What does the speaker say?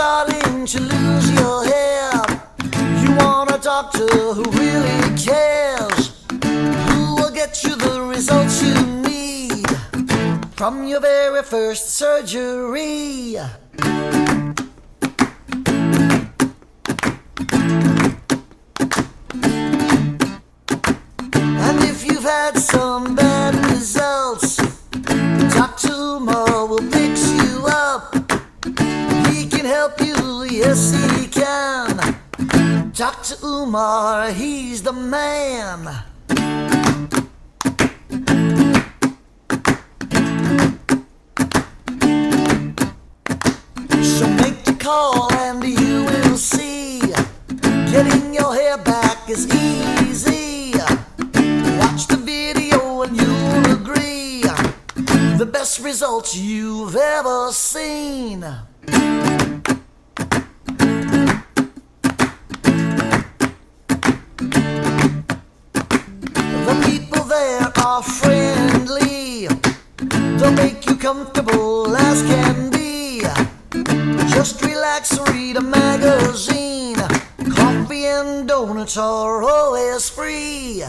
starting to lose your hair, you want a doctor who really cares, who will get you the results you need from your very first surgery. And if you've had some bad results, Dr. Umar will fix you up. He can help you, yes he can. Dr. Umar, he's the man. So make the call and you will see, getting your hair back is easy. Watch the video and you'll agree, the best results you've ever seen. The people there are friendly, they'll make you comfortable as can be. Just relax, read a magazine, coffee and donuts are always free.